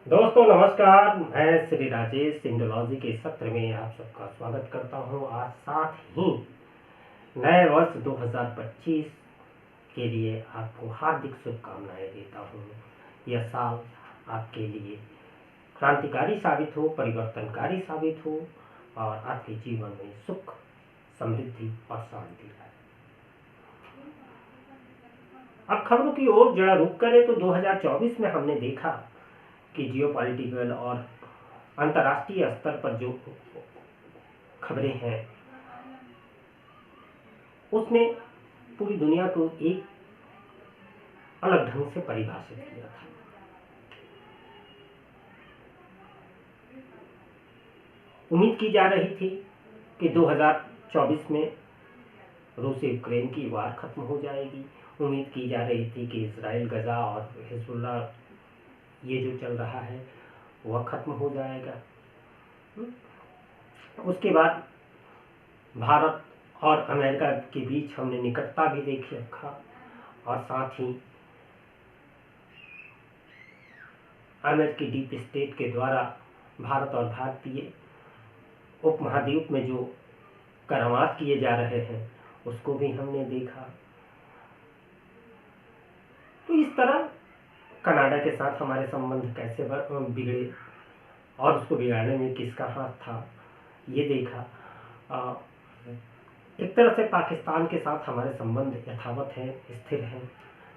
दोस्तों नमस्कार। मैं श्री राजेश सिंधोलॉजी के सत्र में आप सबका स्वागत करता हूं। आज साथ ही नए वर्ष 2025 के लिए आपको हार्दिक शुभकामनाएं देता हूं। यह साल आपके लिए क्रांतिकारी साबित हो, परिवर्तनकारी साबित हो और आपके जीवन में सुख, समृद्धि और शांति आए। अब खबरों की ओर जरा रुक करें तो 2024 में हमने देखा कि जियोपॉलिटिकल और अंतर्राष्ट्रीय स्तर पर जो खबरें हैं उसने पूरी दुनिया को एक अलग ढंग से परिभाषित किया था। उम्मीद की जा रही थी कि 2024 में रूस यूक्रेन की वार खत्म हो जाएगी। उम्मीद की जा रही थी कि इजराइल, गजा और हिजबुल्लाह ये जो चल रहा है वह खत्म हो जाएगा। उसके बाद भारत और अमेरिका के बीच हमने निकटता भी देख रखा और साथ ही अमेरिकी डीप स्टेट के द्वारा भारत और भारतीय उपमहाद्वीप में जो करामात किए जा रहे हैं उसको भी हमने देखा। तो इस तरह कनाडा के साथ हमारे संबंध कैसे बिगड़े और उसको बिगाड़ने में किसका हाथ था ये देखा। एक तरह से पाकिस्तान के साथ हमारे संबंध यथावत हैं, स्थिर हैं,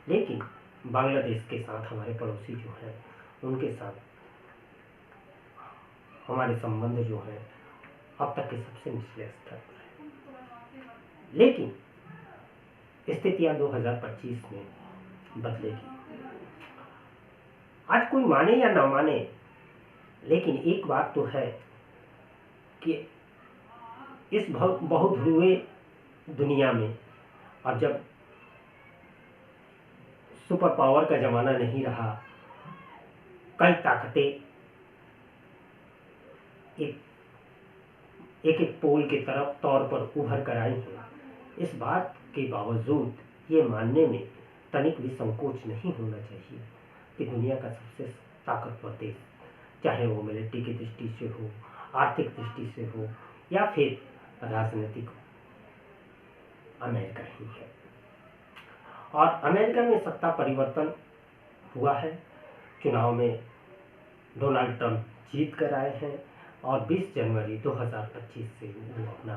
लेकिन बांग्लादेश के साथ हमारे पड़ोसी जो हैं उनके साथ हमारे संबंध जो हैं अब तक के सबसे निचले स्तर पर है। लेकिन स्थितियां 2025 में बदलेगी। आज कोई माने या ना माने, लेकिन एक बात तो है कि इस बहुध्रुवीय दुनिया में अब जब सुपर पावर का जमाना नहीं रहा, कई ताकतें एक पोल के तरफ तौर पर उभर कर आई हैं। इस बात के बावजूद ये मानने में तनिक भी संकोच नहीं होना चाहिए कि दुनिया का सबसे ताकतवर देश, चाहे वो मिलिट्री की दृष्टि से हो, आर्थिक दृष्टि से हो या फिर राजनीतिक, अमेरिका ही है। और अमेरिका में सत्ता परिवर्तन हुआ है। चुनाव में डोनाल्ड ट्रंप जीत कर आए हैं और 20 जनवरी 2025 से वो अपना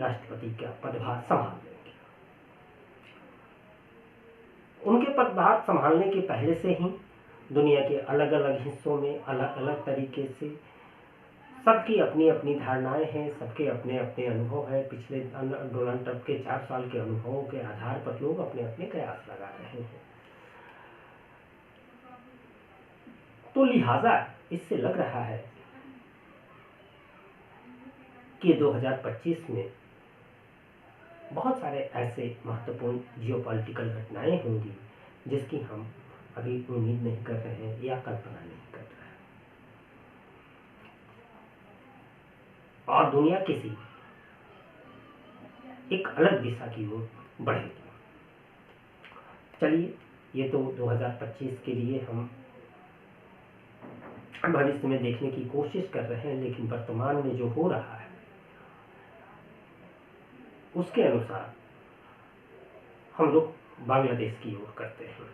राष्ट्रपति का पदभार संभाल लेंगे। उनके पदभार संभालने के पहले से ही दुनिया के अलग अलग हिस्सों में अलग अलग तरीके से सबकी अपनी अपनी धारणाएं हैं, सबके अपने अपने अनुभव हैं। पिछले डोनाल्ड ट्रंप के 4 साल के अनुभवों के आधार पर लोग अपने अपने कयास लगा रहे हैं। तो लिहाजा इससे लग रहा है कि 2025 में बहुत सारे ऐसे महत्वपूर्ण जियोपॉलिटिकल घटनाएं होंगी जिसकी हम अभी उम्मीद नहीं कर रहे हैं या कल्पना नहीं कर रहे हैं, और दुनिया किसी एक अलग दिशा की ओर बढ़ेगी। चलिए, ये तो 2025 के लिए हम भविष्य में देखने की कोशिश कर रहे हैं, लेकिन वर्तमान में जो हो रहा है उसके अनुसार हम लोग बांग्लादेश की ओर करते हैं।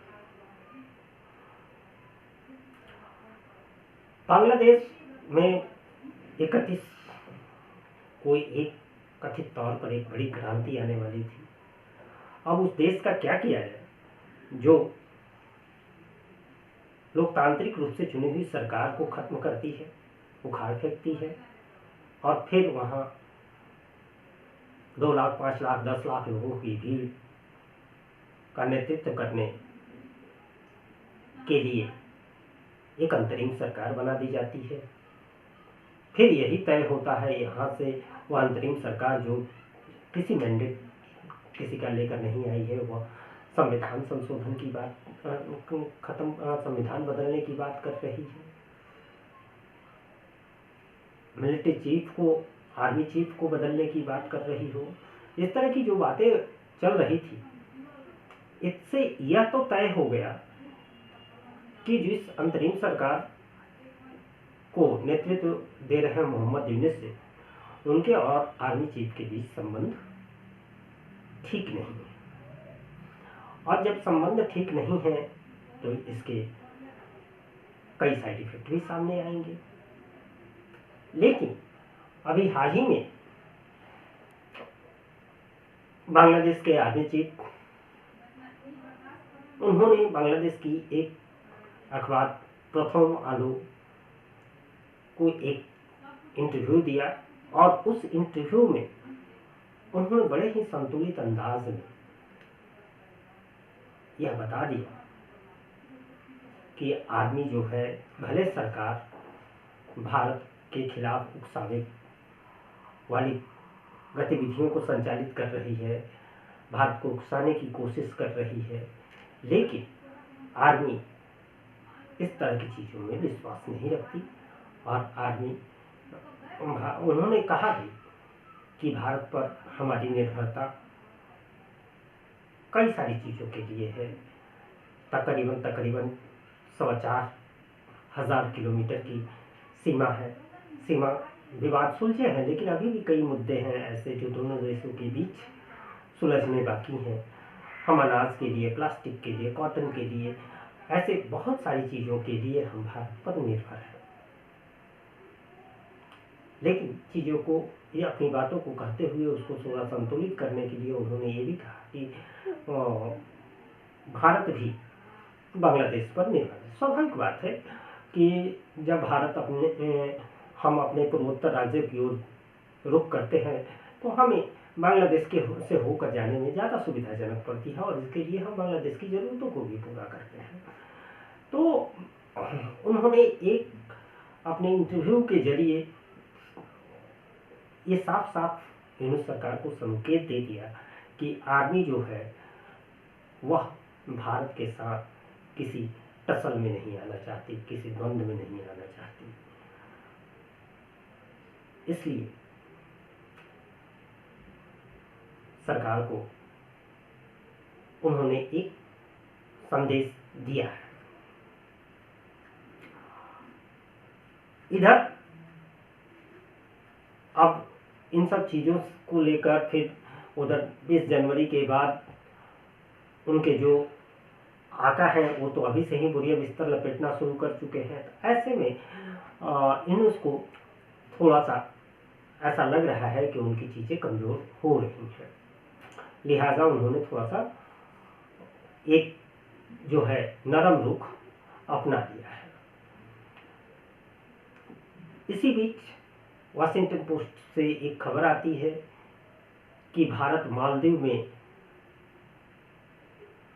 बांग्लादेश में 31 कोई एक कथित तौर पर एक बड़ी क्रांति आने वाली थी। अब उस देश का क्या किया जाए जो लोकतांत्रिक रूप से चुनी हुई सरकार को खत्म करती है, उखाड़ फेंकती है और फिर वहां 2 लाख, 5 लाख, 10 लाख लोगों की भीड़ का नेतृत्व करने के लिए एक अंतरिम सरकार बना दी जाती है। फिर यही तय होता है यहाँ से वह अंतरिम सरकार जो किसी मैंडेट किसी का लेकर नहीं आई है, वह संविधान संशोधन की बात संविधान बदलने की बात कर रही है। मिलिट्री चीफ को, आर्मी चीफ को बदलने की बात कर रही हो। इस तरह की जो बातें चल रही थी, इससे यह तो तय हो गया कि जिस अंतरिम सरकार को नेतृत्व दे रहे हैं मोहम्मद यूनुस से, उनके और आर्मी चीफ के बीच संबंध ठीक नहीं है। और जब संबंध ठीक नहीं है तो इसके कई साइड इफेक्ट भी सामने आएंगे। लेकिन अभी हाल ही में बांग्लादेश के आर्मी चीफ, उन्होंने बांग्लादेश की एक अखबार प्रथम आलो को एक इंटरव्यू दिया और उस इंटरव्यू में उन्होंने बड़े ही संतुलित अंदाज में यह बता दिया कि आर्मी जो है, भले सरकार भारत के खिलाफ उकसावे वाली गतिविधियों को संचालित कर रही है, भारत को उकसाने की कोशिश कर रही है, लेकिन आर्मी इस तरह की चीज़ों में विश्वास नहीं रखती। और आर्मी, उन्होंने कहा भी कि भारत पर हमारी निर्भरता कई सारी चीज़ों के लिए है। तकरीबन 4,500 किलोमीटर की सीमा है। सीमा विवाद सुलझे हैं, लेकिन अभी भी कई मुद्दे हैं ऐसे जो दोनों देशों के बीच सुलझने बाकी हैं। हम अनाज के लिए, प्लास्टिक के लिए, कॉटन के लिए, ऐसे बहुत सारी चीज़ों के लिए हम भारत पर निर्भर हैं। लेकिन चीज़ों को, ये अपनी बातों को कहते हुए उसको थोड़ा संतुलित करने के लिए उन्होंने ये भी कहा कि भारत भी बांग्लादेश पर निर्भर है। स्वाभाविक बात है कि जब हम अपने पूर्वोत्तर राज्यों की ओर रुख करते हैं तो हमें बांग्लादेश से होकर जाने में ज़्यादा सुविधाजनक पड़ती है, और इसके लिए हम बांग्लादेश की ज़रूरतों को भी पूरा करते हैं। तो उन्होंने एक अपने इंटरव्यू के जरिए ये साफ साफ यूनुस सरकार को संकेत दे दिया कि आर्मी जो है वह भारत के साथ किसी टसल में नहीं आना चाहती, किसी द्वंद्व में नहीं आना चाहती। इसलिए सरकार को उन्होंने एक संदेश दिया है। इधर अब इन सब चीज़ों को लेकर फिर उधर 20 जनवरी के बाद उनके जो आका हैं वो तो अभी से ही बुरिया बिस्तर लपेटना शुरू कर चुके हैं। ऐसे में यूनुस को थोड़ा सा ऐसा लग रहा है कि उनकी चीज़ें कमज़ोर हो रही हैं, लिहाजा उन्होंने थोड़ा सा एक जो है नरम रुख अपना लिया है। इसी बीच वाशिंगटन पोस्ट से एक खबर आती है कि भारत मालदीव में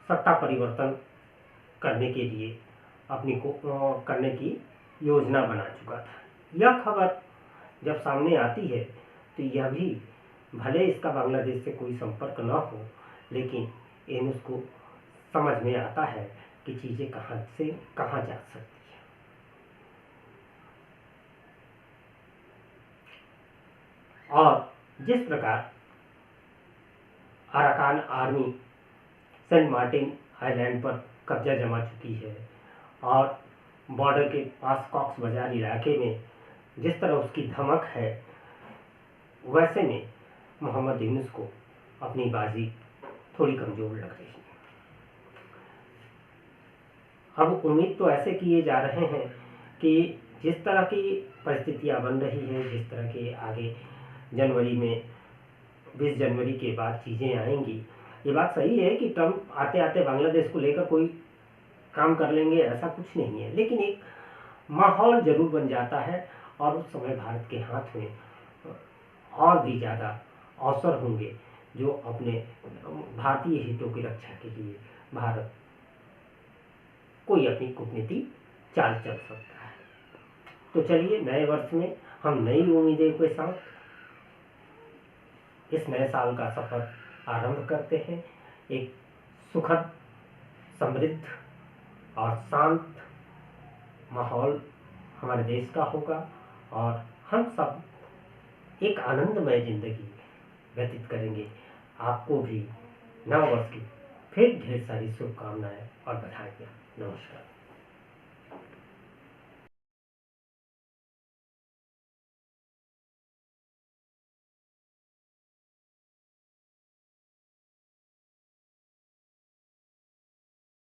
सत्ता परिवर्तन करने के लिए करने की योजना बना चुका था। यह खबर जब सामने आती है तो यह भी, भले इसका बांग्लादेश से कोई संपर्क न हो, लेकिन यूनुस को समझ में आता है कि चीज़ें कहाँ से कहाँ जा सकती है। और जिस प्रकार Arakan army Saint Martin island पर कब्जा जमा चुकी है और बॉर्डर के पास कॉक्स बाजार इलाके में जिस तरह उसकी धमक है, वैसे में मोहम्मद यूनुस को अपनी बाजी थोड़ी कमज़ोर लग रही है। अब उम्मीद तो ऐसे किए जा रहे हैं कि जिस तरह की परिस्थितियां बन रही है, जिस तरह के आगे जनवरी में 20 जनवरी के बाद चीज़ें आएंगी, ये बात सही है कि ट्रंप आते आते बांग्लादेश को लेकर कोई काम कर लेंगे, ऐसा कुछ नहीं है, लेकिन एक माहौल जरूर बन जाता है और उस समय भारत के हाथ में और भी ज़्यादा अवसर होंगे जो अपने भारतीय हितों की रक्षा के लिए भारत कोई अपनी कूटनीति चाल चल सकता है। तो चलिए, नए वर्ष में हम नई उम्मीदें के साथ इस नए साल का सफर आरंभ करते हैं। एक सुखद, समृद्ध और शांत माहौल हमारे देश का होगा और हम सब एक आनंदमय जिंदगी व्यतीत करेंगे। आपको भी नव वर्ष की फिर ढेर सारी शुभकामनाएं और बधाइयाँ। नमस्कार।